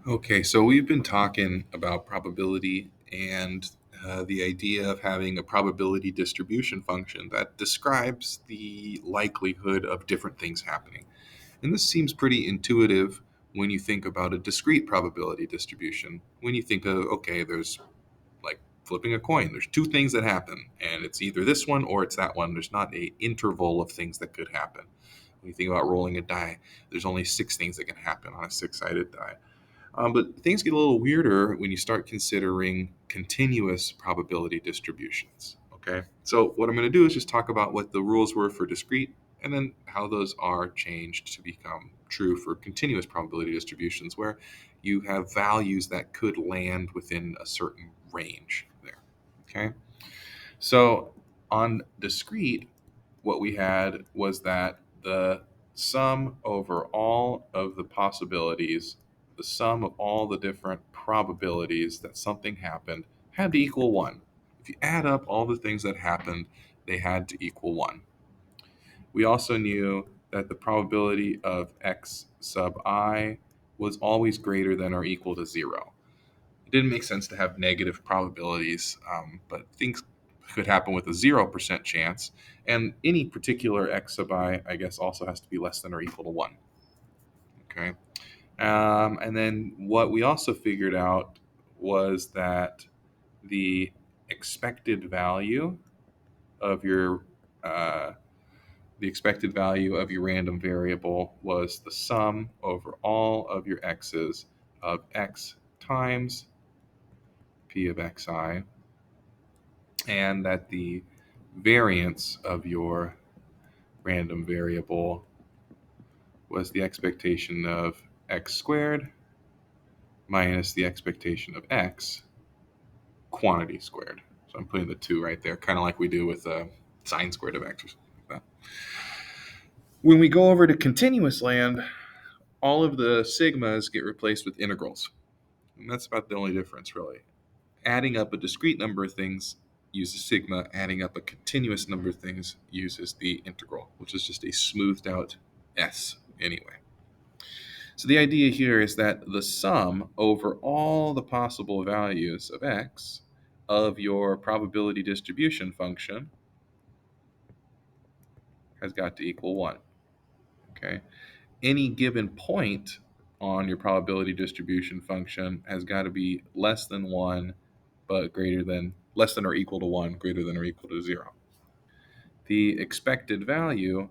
Okay, so we've been talking about probability and the idea of having a probability distribution function that describes the likelihood of different things happening. And this seems pretty intuitive when you think about a discrete probability distribution. When you think of, okay, there's like flipping a coin, there's two things that happen, and it's either this one or it's that one. There's not a interval of things that could happen. When you think about rolling a die, there's only six things that can happen on a six-sided die. But things get a little weirder when you start considering continuous probability distributions. Okay, so what I'm going to do is just talk about what the rules were for discrete and then how those are changed to become true for continuous probability distributions, where you have values that could land within a certain range there. Okay, so on discrete, what we had was that the sum over all of the possibilities, the sum of all the different probabilities that something happened had to equal 1. If you add up all the things that happened, they had to equal 1. We also knew that the probability of x sub I was always greater than or equal to 0. It didn't make sense to have negative probabilities, but things could happen with a 0% chance. And any particular x sub I guess, also has to be less than or equal to 1. Okay. And then what we also figured out was that the expected value of your uh, the expected value of your random variable was the sum over all of your x's of x times p of xi, and that the variance of your random variable was the expectation of x squared minus the expectation of x quantity squared. So I'm putting the 2 right there, kind of like we do with sine squared of x or something like that. When we go over to continuous land, all of the sigmas get replaced with integrals. And that's about the only difference, really. Adding up a discrete number of things uses sigma, adding up a continuous number of things uses the integral, which is just a smoothed out s anyway. So the idea here is that the sum over all the possible values of x of your probability distribution function has got to equal 1. Okay? Any given point on your probability distribution function has got to be less than 1 but greater than less than or equal to 1, greater than or equal to 0. The expected value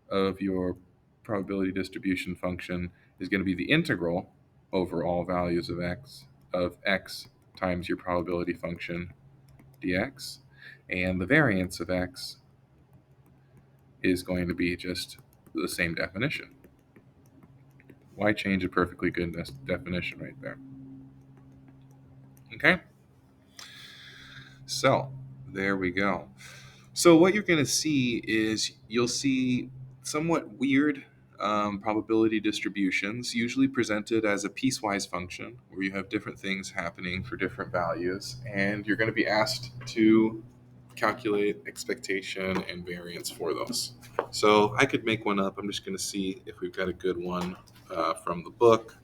of your probability distribution function is going to be the integral over all values of x times your probability function dx, and the variance of x is going to be just the same definition. Why change a perfectly good definition right there? Okay, so there we go. So what you're going to see is you'll see somewhat weird probability distributions, usually presented as a piecewise function, where you have different things happening for different values, and you're going to be asked to calculate expectation and variance for those. So I could make one up. I'm just going to see if we've got a good one from the book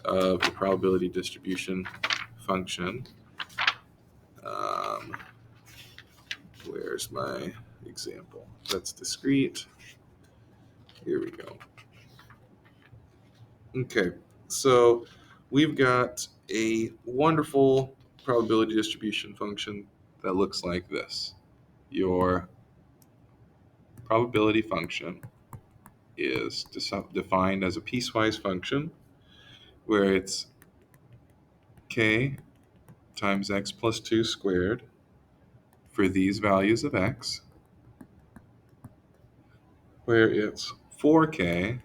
of the probability distribution function. Um, Where's my example? That's discrete. Here we go. Okay, so we've got a wonderful probability distribution function that looks like this. Your probability function is defined as a piecewise function where it's k times x plus 2 squared for these values of x, where it's 4k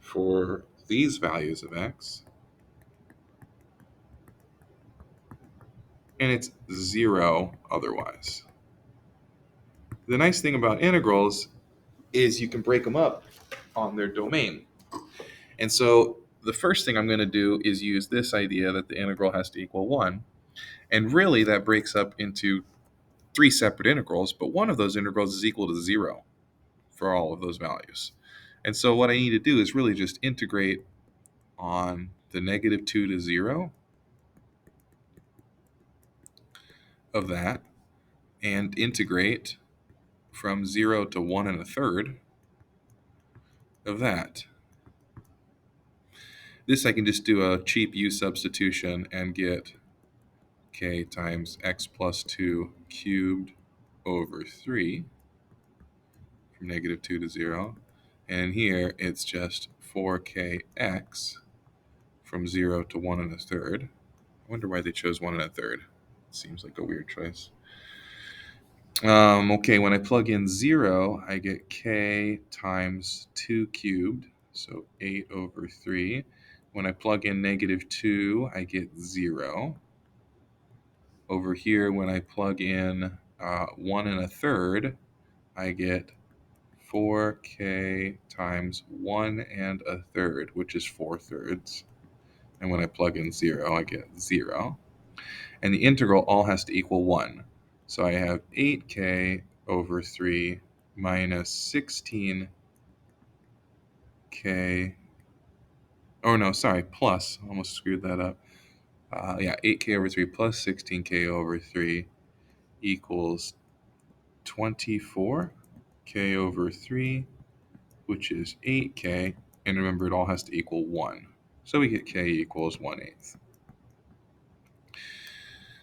for these values of x, and it's 0 otherwise. The nice thing about integrals is you can break them up on their domain. And so the first thing I'm going to do is use this idea that the integral has to equal 1. And really, that breaks up into 3 separate integrals, but one of those integrals is equal to 0 for all of those values. And so what I need to do is really just integrate on the negative 2 to 0 of that and integrate from 0 to 1 1/3 of that. This I can just do a cheap u substitution and get k times x plus 2 cubed over 3 from negative 2 to 0. And here it's just 4kx from 0 to 1 1/3. I wonder why they chose 1 1/3. Seems like a weird choice. Okay, when I plug in 0, I get k times 2 cubed, so 8 over 3. When I plug in negative 2, I get 0. Over here, when I plug in 1 1/3, I get 4k times 1 1/3, which is 4/3. And when I plug in 0, I get 0. And the integral all has to equal 1. So I have 8k over 3 minus 16k. Oh, no, sorry, plus. I almost screwed that up. 8k over 3 plus 16k over 3 equals 24k over 3, which is 8k. And remember, it all has to equal 1. So we get k equals 1/8.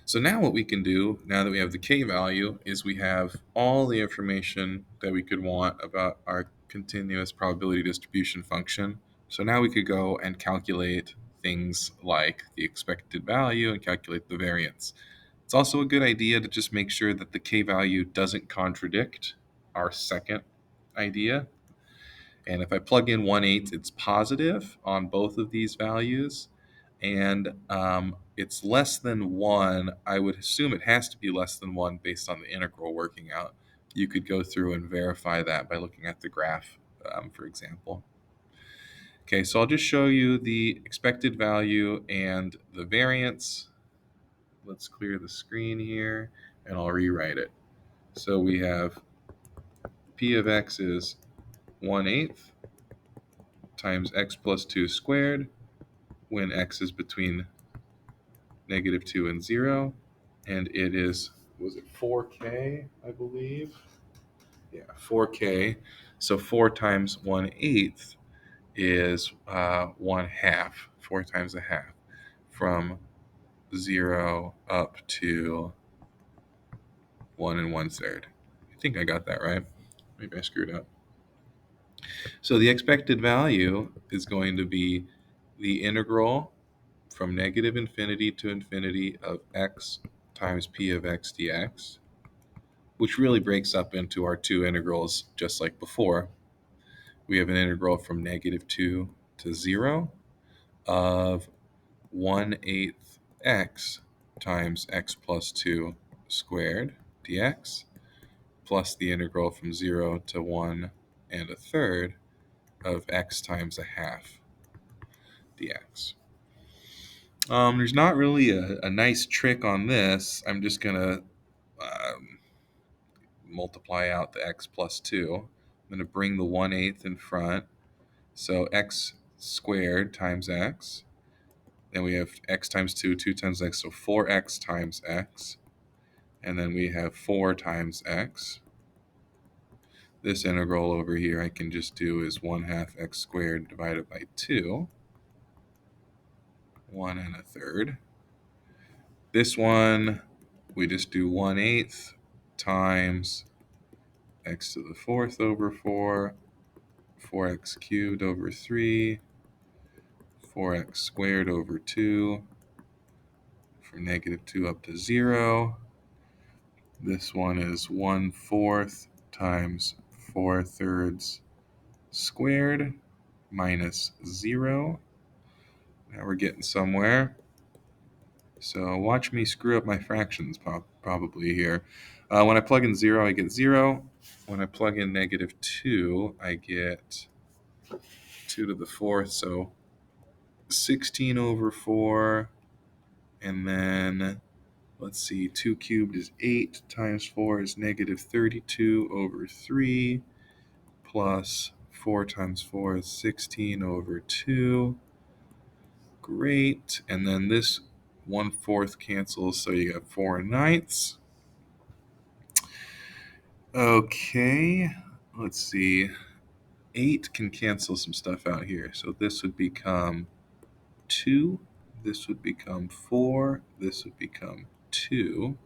So now what we can do, now that we have the k value, is we have all the information that we could want about our continuous probability distribution function. So now we could go and calculate things like the expected value and calculate the variance. It's also a good idea to just make sure that the k value doesn't contradict our second idea. And if I plug in 1/8, it's positive on both of these values. And it's less than 1. I would assume it has to be less than 1 based on the integral working out. You could go through and verify that by looking at the graph, for example. Okay, so I'll just show you the expected value and the variance. Let's clear the screen here, and I'll rewrite it. So we have p of x is 1/8 times x plus 2 squared when x is between negative 2 and 0. And it is, was it 4k, I believe? Yeah, 4k. So 4 times 1/8 is 1/2, 4 times a half, from 0 up to 1 1/3. I think I got that right. Maybe I screwed up. So the expected value is going to be the integral from negative infinity to infinity of x times p of x dx, which really breaks up into our two integrals just like before. We have an integral from negative 2 to 0 of 1/8 x times x plus 2 squared dx, plus the integral from 0 to 1 1/3 of x times a half dx. There's not really a nice trick on this. I'm just going to multiply out the x plus 2. I'm going to bring the 1/8 in front. So x squared times x. Then we have x times 2, 2 times x, so 4x times x. And then we have 4 times x. This integral over here I can just do is 1/2 x squared divided by 2. 1 1/3. This one, we just do 1/8 times x to the 4th over 4, 4x cubed over 3, 4x squared over 2, from negative 2 up to 0. This one is 1/4 times 4/3 squared minus 0. Now we're getting somewhere. So watch me screw up my fractions probably here. When I plug in 0, I get 0. When I plug in negative 2, I get 2 to the 4th, so 16 over 4. And then, let's see, 2 cubed is 8 times 4 is negative 32 over 3, plus 4 times 4 is 16 over 2. Great. And then this 1/4 cancels, so you got 4/9. Okay, let's see. 8 can cancel some stuff out here. So this would become 2. This would become 4. This would become 2.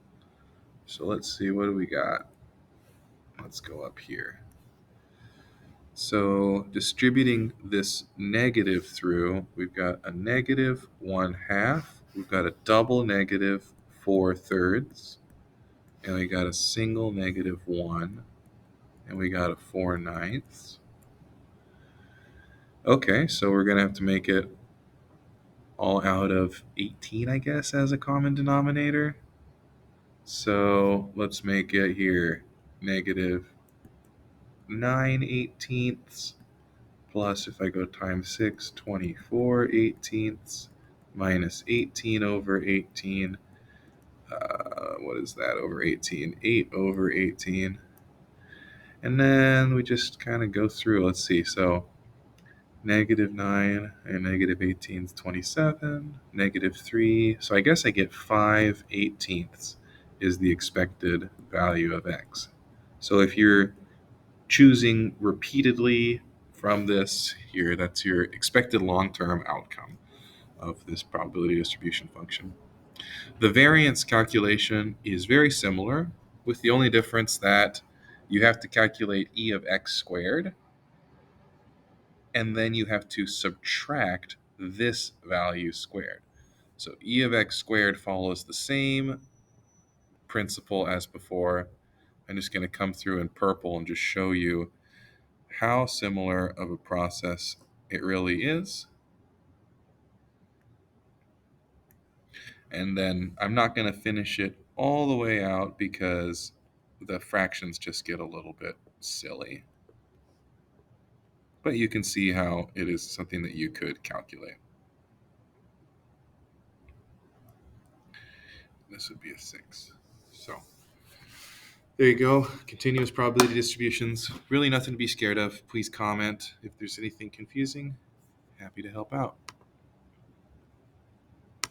So let's see, what do we got? Let's go up here. So distributing this negative through, we've got a negative 1/2. We've got a double negative 4/3. And we got a single negative 1. And we got a 4/9. Okay, so we're going to have to make it all out of 18, I guess, as a common denominator. So let's make it here negative 9/18 plus, if I go times 6, 24/18 minus 18/18. What is that over 18? 8/18. And then we just kind of go through. Let's see. So negative 9 and negative 18 is 27, negative 3. So I guess I get 5/18 is the expected value of x. So if you're choosing repeatedly from this here, that's your expected long-term outcome of this probability distribution function. The variance calculation is very similar, with the only difference that you have to calculate e of x squared, and then you have to subtract this value squared. So e of x squared follows the same principle as before. I'm just going to come through in purple and just show you how similar of a process it really is. And then I'm not going to finish it all the way out because the fractions just get a little bit silly. But you can see how it is something that you could calculate. This would be a 6. So there you go. Continuous probability distributions. Really nothing to be scared of. Please comment if there's anything confusing. Happy to help out.